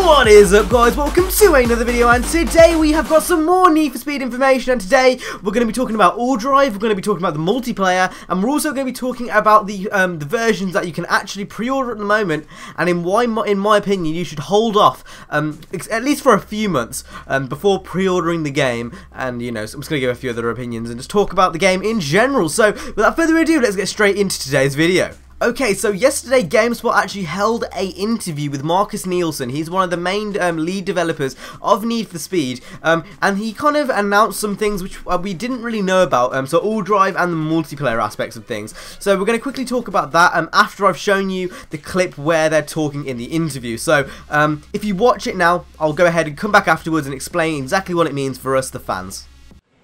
What is up, guys? Welcome to another video, and today we have got some more Need for Speed information. And today we're going to be talking about AllDrive, we're going to be talking about the multiplayer, and we're also going to be talking about the versions that you can actually pre-order at the moment, and in my opinion you should hold off at least for a few months before pre-ordering the game. And you know, so I'm just going to give a few other opinions and just talk about the game in general. So without further ado, let's get straight into today's video. Okay, so yesterday GameSpot actually held an interview with Marcus Nielsen. He's one of the main lead developers of Need for Speed, and he kind of announced some things which we didn't really know about, so AllDrive and the multiplayer aspects of things. So we're going to quickly talk about that after I've shown you the clip where they're talking in the interview. So if you watch it now, I'll go ahead and come back afterwards and explain exactly what it means for us, the fans.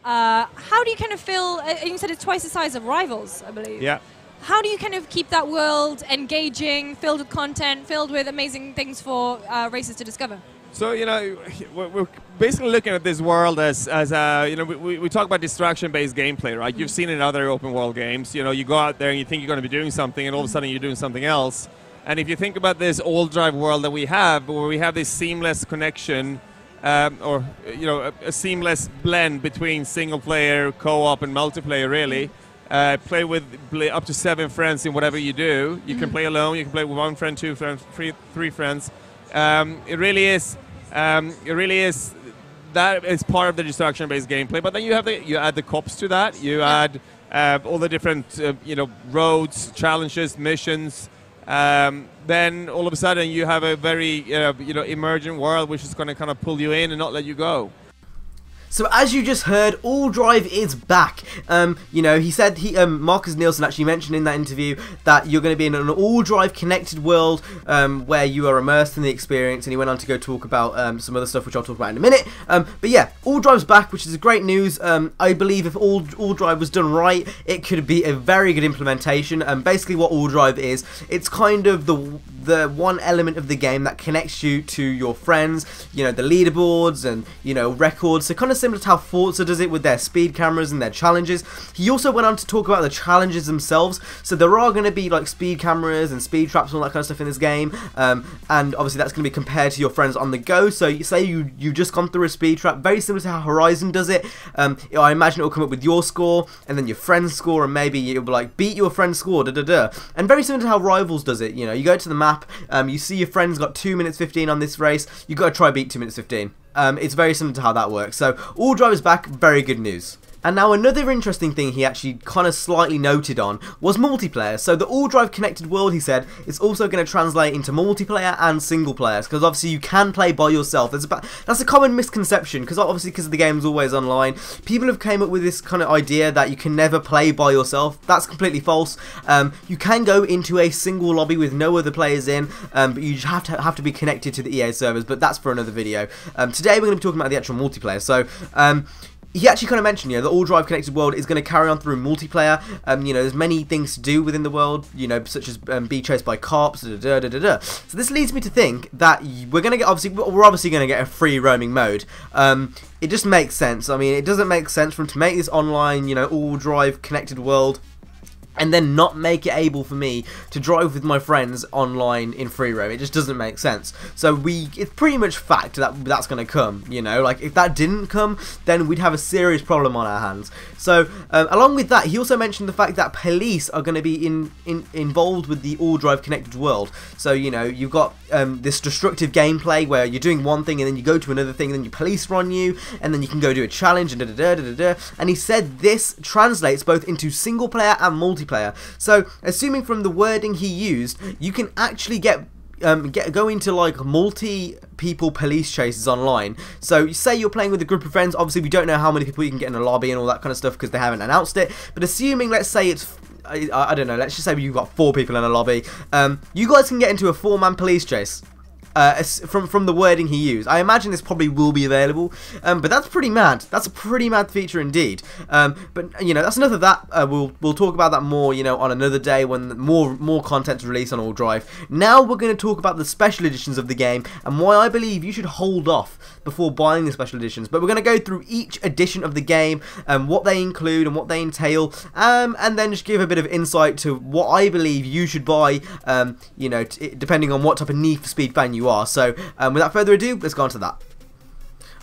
How do you kind of feel, you said it's twice the size of Rivals, I believe. Yeah. How do you kind of keep that world engaging, filled with content, filled with amazing things for racers to discover? So, you know, we're basically looking at this world as you know, we talk about distraction-based gameplay, right? You've seen it in other open-world games. You know, you go out there and you think you're going to be doing something, and all of a sudden you're doing something else. And if you think about this AllDrive world that we have, where we have this seamless connection, or, you know, a seamless blend between single-player, co-op, and multiplayer, really. Play with up to 7 friends in whatever you do. You can play alone. You can play with 1 friend, 2 friends, 3 friends. It really is. That is part of the distraction-based gameplay. But then you add the cops to that. You add all the different you know, roads, challenges, missions. Then all of a sudden you have a very you know, emergent world which is going to kind of pull you in and not let you go. So as you just heard, AllDrive is back. You know, he said Marcus Nielsen actually mentioned in that interview that you're going to be in an AllDrive connected world where you are immersed in the experience, and he went on to go talk about some other stuff which I'll talk about in a minute. But yeah, AllDrive's back, which is great news. I believe if AllDrive was done right, it could be a very good implementation. Basically what AllDrive is, it's kind of the one element of the game that connects you to your friends, you know, the leaderboards and, you know, records. So kind of similar to how Forza does it with their speed cameras and their challenges. He also went on to talk about the challenges themselves. So there are going to be like speed cameras and speed traps and all that kind of stuff in this game, and obviously that's going to be compared to your friends on the go. So you say you've just gone through a speed trap, very similar to how Horizon does it. I imagine it will come up with your score and then your friend's score, and maybe you'll like beat your friend's score, and very similar to how Rivals does it. You know, you go to the map, you see your friend's got 2 minutes 15 on this race, you got to try beat 2 minutes 15. It's very similar to how that works. So AllDrive is back, very good news. And now another interesting thing he actually kind of slightly noted on was multiplayer. So the AllDrive connected world, he said, is also going to translate into multiplayer and single players, because obviously you can play by yourself. That's a common misconception, because obviously because the game's always online, people have came up with this kind of idea that you can never play by yourself. That's completely false. You can go into a single lobby with no other players in, but you just have to be connected to the EA servers, but that's for another video. Today we're going to be talking about the actual multiplayer. So he actually kind of mentioned, you know, the AllDrive connected world is going to carry on through multiplayer. You know, there's many things to do within the world, you know, such as be chased by cops, So this leads me to think that we're going to get, we're obviously going to get a free roaming mode. It just makes sense. I mean, it doesn't make sense for him to make this online, you know, AllDrive connected world, and then not make it able for me to drive with my friends online in free roam. It just doesn't make sense. So it's pretty much fact that that's going to come, you know. Like, if that didn't come, then we'd have a serious problem on our hands. So along with that, he also mentioned the fact that police are going to be involved with the AllDrive connected world. So, you know, you've got this destructive gameplay where you're doing one thing and then you go to another thing and then your police run you, and then you can go do a challenge and and he said this translates both into single player and multiplayer. So assuming from the wording he used, you can actually go into like multi-people police chases online. So you say you're playing with a group of friends. Obviously we don't know how many people you can get in a lobby and all that kind of stuff because they haven't announced it, but assuming, let's say it's I don't know, let's just say you've got 4 people in a lobby, you guys can get into a 4-man police chase. From the wording he used. I imagine this probably will be available, but that's pretty mad. That's a pretty mad feature indeed. But you know, that's enough of that. We'll talk about that more, you know, on another day when more content's released on AllDrive. Now we're going to talk about the special editions of the game and why I believe you should hold off before buying the special editions. But we're going to go through each edition of the game and what they include and what they entail, and then just give a bit of insight to what I believe you should buy. You know, depending on what type of Need for Speed fan you you are. So without further ado, let's go on to that.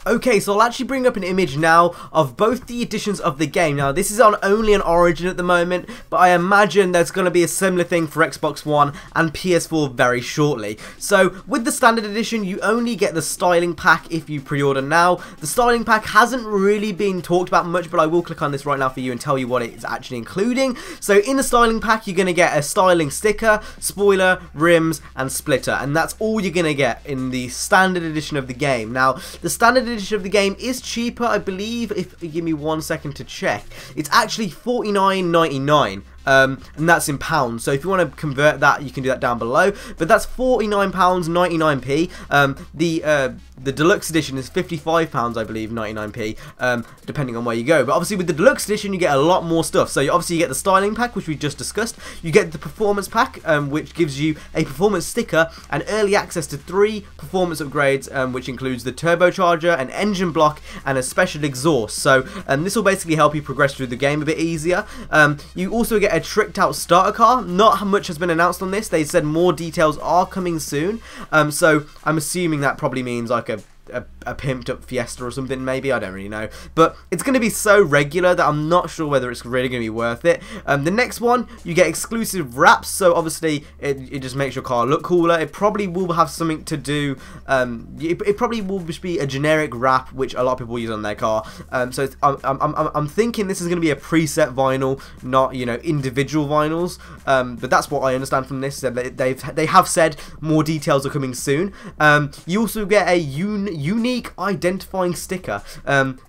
Okay, so I'll actually bring up an image now of both the editions of the game. Now, this is only on Origin at the moment, but I imagine there's going to be a similar thing for Xbox One and PS4 very shortly. So, with the Standard Edition, you only get the styling pack if you pre-order now. The styling pack hasn't really been talked about much, but I will click on this right now for you and tell you what it's actually including. So, in the styling pack, you're going to get a styling sticker, spoiler, rims, and splitter, and that's all you're going to get in the Standard Edition of the game. Now, the Standard Edition of the game is cheaper, I believe, if you give me 1 second to check. It's actually $49.99. And that's in pounds, so if you want to convert that, you can do that down below, but that's £49.99p. The Deluxe Edition is £55, I believe, 99p, depending on where you go. But obviously with the Deluxe Edition, you get a lot more stuff. So obviously you get the styling pack, which we just discussed. You get the performance pack, which gives you a performance sticker and early access to 3 performance upgrades, which includes the turbocharger, an engine block, and a special exhaust. So this will basically help you progress through the game a bit easier. You also get a tricked out starter car. Not much has been announced on this. They said more details are coming soon. So I'm assuming that probably means like a pimped up Fiesta or something, maybe, I don't really know, but it's going to be so regular that I'm not sure whether it's really going to be worth it. The next one, you get exclusive wraps, so obviously it just makes your car look cooler. It probably will have something to do, it probably will just be a generic wrap which a lot of people use on their car. So it's, I'm thinking this is going to be a preset vinyl, not, you know, individual vinyls, but that's what I understand from this. They have said more details are coming soon. You also get a unique identifying sticker.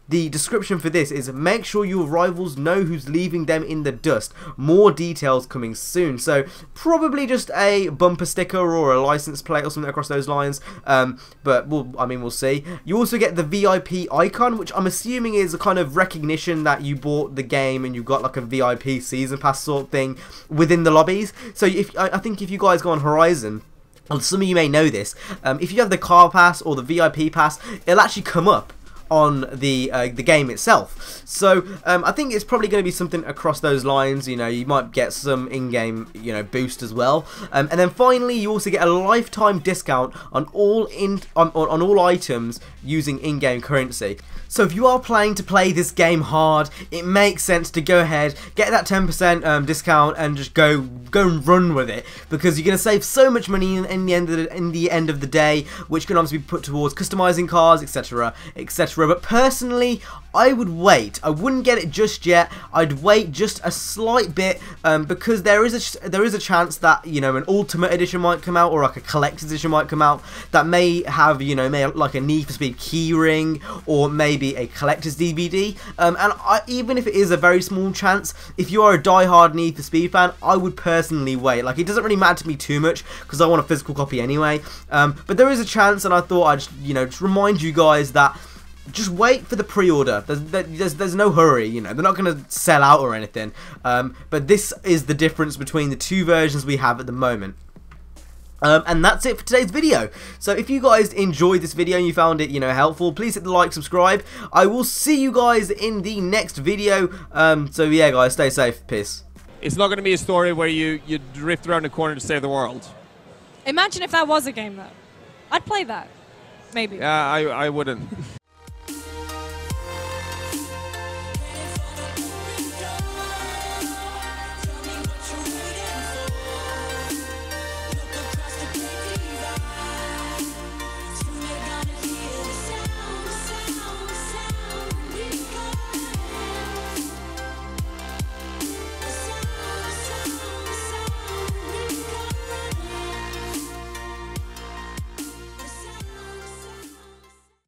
The description for this is, make sure your rivals know who's leaving them in the dust. More details coming soon. So probably just a bumper sticker or a license plate or something across those lines, but we'll see. You also get the VIP icon, which I'm assuming is a kind of recognition that you bought the game and you've got like a VIP season pass sort of thing within the lobbies. So I think if you guys go on Horizon, well, some of you may know this, if you have the car pass or the VIP pass, it'll actually come up on the game itself. So I think it's probably going to be something across those lines. You know, you might get some in-game, you know, boost as well. And then finally, you also get a lifetime discount on all items using in-game currency. So if you are planning to play this game hard, it makes sense to go ahead, get that 10% discount, and just go and run with it, because you're going to save so much money in the end of the day, which can obviously be put towards customizing cars, etc., etc. But personally, I would wait. I wouldn't get it just yet. I'd wait just a slight bit, because there is a chance that, you know, an Ultimate Edition might come out, or like a Collector's Edition might come out that may have, you know, like a Need for Speed keyring, or maybe a collector's DVD. And even if it is a very small chance, if you are a die-hard Need for Speed fan, I would personally wait. Like, it doesn't really matter to me too much because I want a physical copy anyway. But there is a chance, and I thought I'd just remind you guys that just wait for the pre-order. There's no hurry, you know, they're not going to sell out or anything. But this is the difference between the two versions we have at the moment. And that's it for today's video. So if you guys enjoyed this video and you found it, you know, helpful, please hit the like, subscribe. I will see you guys in the next video. So yeah, guys, stay safe. Peace. It's not going to be a story where you drift around the corner to save the world. Imagine if that was a game, though. I'd play that. Maybe. Yeah, I wouldn't.